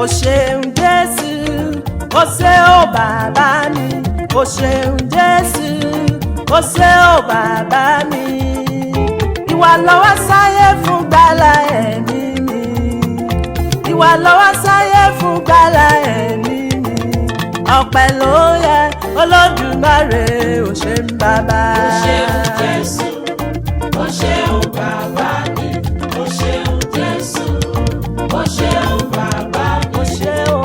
o ṣeun Jésù, o ṣé o bàbá mi, o ṣeun Jésù, o ṣé o bàbá mi. Ìwà lọ́wọ́ sáyé fún gbàlà ẹ̀mí mi, ìwà lọ́wọ́ sáyé fún gbàlà ẹ̀mí mi. Ọpẹ́ ló yẹ Olódùmarè, o ṣeun bàbá. O ṣeun Jésù, o ṣeun bàbá mi, o ṣeun Jésù, o ṣeun bàbá mi. O ṣé o.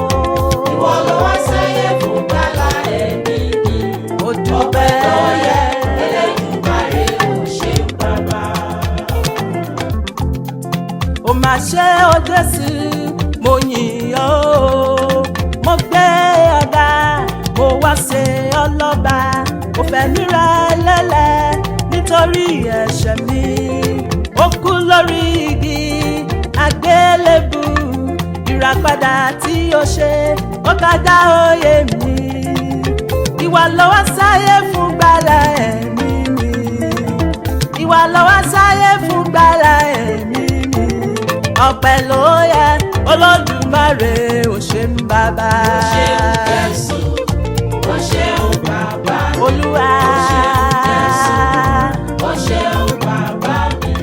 Ìwọ ló wá sáyé fún gbàlà ẹ̀mí mi. Mo dúpẹ́. Ọpẹ́ ló yẹ Elédùmarè, o ṣeun bàbá. Ó mà ṣe o Jésù, mo yìn ọ́ o, mo gbé ọ̀gá, mo wá ṣe ọlọ́ba, mo fẹ̀mí rẹ lélẹ̀ nítorí ẹ̀ṣẹ̀ mi. Ó kú lórí igi àgbélébù, ìràpadà tí ó ṣe ó kọjá òye mi. Ìwà ló wá sáyé fún gbàlà ẹ̀mí mi, ìwà ló wá sáyé fún gbàlà ẹ̀mí mi. Ọpẹ́ ló yẹ Olódùmarè, o ṣeun bàbá. O ṣeun Jésù, o ṣeun bàbá mi. Olúwa. O ṣeun bàbá mi.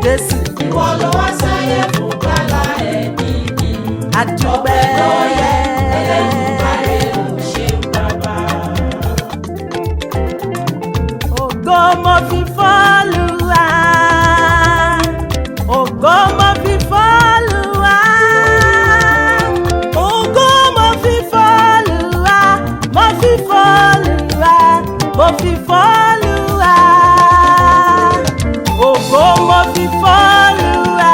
Jésù. Ìwọ ló wá sáyé fún gbàlà ẹ̀mí mi. Àdúpẹ́. Ọpẹ́ ló yẹ Elédùmarè, o ṣeun bàbá. Ògo mo fi f'Olúwa, ògo mo fi f'Olúwa, ògo mo fi f'Olúwa, mo fi f'Olúwa, mo fi f'Olúwa, ògo mo fi f'Olúwa,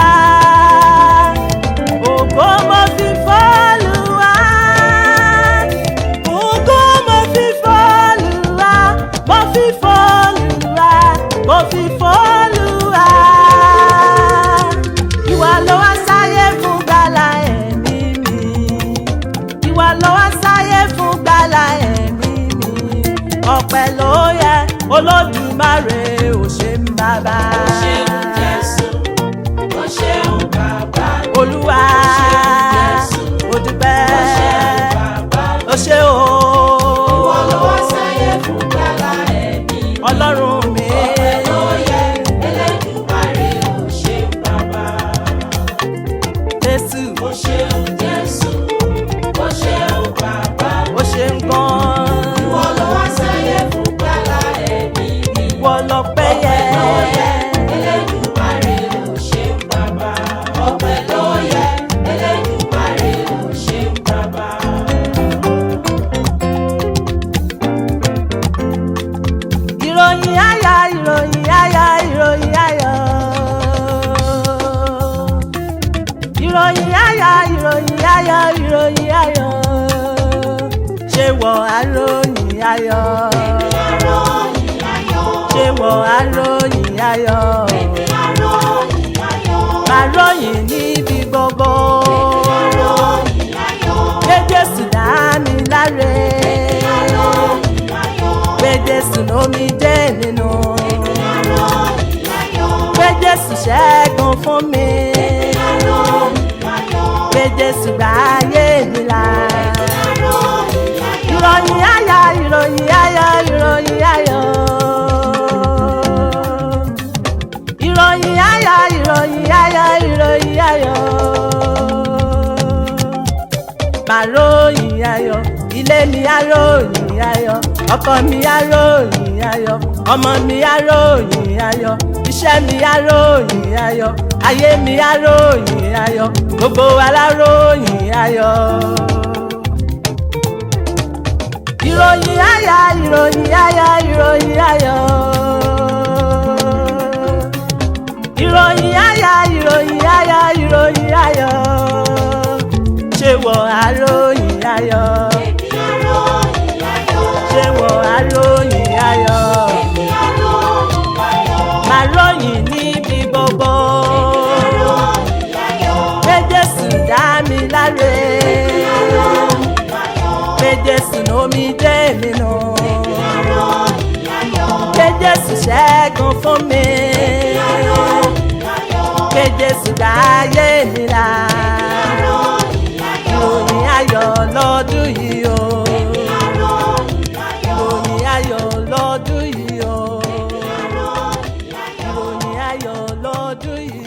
ògo mo fi f'Olúwa, ògo mo fi f'Olúwa, mo fi f'Olúwa, mo fi f'Olúwa. Ìwà ló wá sáyé fún gbàlà ẹ̀mí mi, ìwà ló wá sáyé fún gbàlà ẹ̀mí mi. Ọpẹ́ ló yẹ Olódùmarè, o ṣeun bàbá. O ṣeun Jésù, o ṣeun bàbá mi. Olúwa, Jésù, mo dúpẹ́. o ṣeun bàbá mi. O ṣé o. Ìwọ ló wá sáyé fún gbàlà ẹ̀mí mi. Ọlọ́run mi. Ọpẹ́ ló yẹ Elédùmarè, o ṣeun bàbá. Jésù, O ṣeun Jésù, o ṣeun bàbá mi. o ṣeun gan. Ìwọ ló wá sáyé fún gbàlà ẹ̀mí mi. Ìwọ lọpẹ́ yẹ. Ọpẹ́ ló yẹ Elédùmarè, o ṣeun bàbá. Ọpẹ́ ló yẹ Elédùmarè, o ṣeun bàbá. Ìròyìn ayọ̀, ìròyìn ayọ̀, ìròyìn ayọ̀. Ìròyìn ayọ̀, ìròyìn ayọ̀, ìròyìn ayọ̀. Ṣé wọ àròyìn ayọ̀? Èmi àròyìn ayọ̀. Ṣé wọ àròyìn ayọ̀? Èmi àròyìn ayọ̀. Máa ròyìn níbi gbogbo. Èmi àròyìn ayọ̀. Gbé Jésù dá mi láre. Èmi àròyìn ayọ̀. Gbé Jésù lómi dé nínú. Èmi àròyìn ayọ̀. Gbé Jésù ṣẹ́gun fún mi. Èmi àròyìn ayọ̀. Gbé Jésù gbà ayé mi là. Àròyìn ayọ̀. Ìròyìn ayọ̀, ìròyìn ayọ̀, ìròyìn ayọ̀. Ìròyìn ayọ̀, ìròyìn ayọ̀, ìròyìn ayọ̀. Màá ròyìn ayọ̀, ilé mi á ròyìn ayọ̀, ọkọ mi á ròyìn ayọ̀, ọmọ mi á ròyìn ayọ̀, iṣẹ́ mi á ròyìn ayọ̀, ayé mi á ròyìn ayọ̀, gbogbo wa la ròyìn ayọ̀. Ìròyìn ayọ̀, ìròyìn ayọ̀, ìròyìn ayọ̀. Ìròyìn ayọ̀, ìròyìn ayọ̀, ìròyìn ayọ̀. Ṣé wọ àròyìn ayọ̀? Èmi àròyìn ayọ̀. Ṣé wọ àròyìn ayọ̀? Èmi àròyìn ayọ̀. Màá ròyìn níbi gbogbo. Èmi àròyìn ayọ̀. Gbé Jésù dá mi láre. Èmi àròyìn ayọ̀. Gbé Jésù lómi dé nínú. Èmi àròyìn ayọ̀. Gbé Jésù ṣẹ́gun fún mi. Èmi àròyìn ayọ̀. Gbé Jésù gbà ayé mi là. Àròyìn ayọ̀. lọ́dún yìí o. Èmi á ròyìn ayọ̀. Ìròyìn ayọ̀ lọ́dún yìí o. Èmi á ròyìn ayọ̀. Ìròyìn ayọ̀ lọ́dún yìí.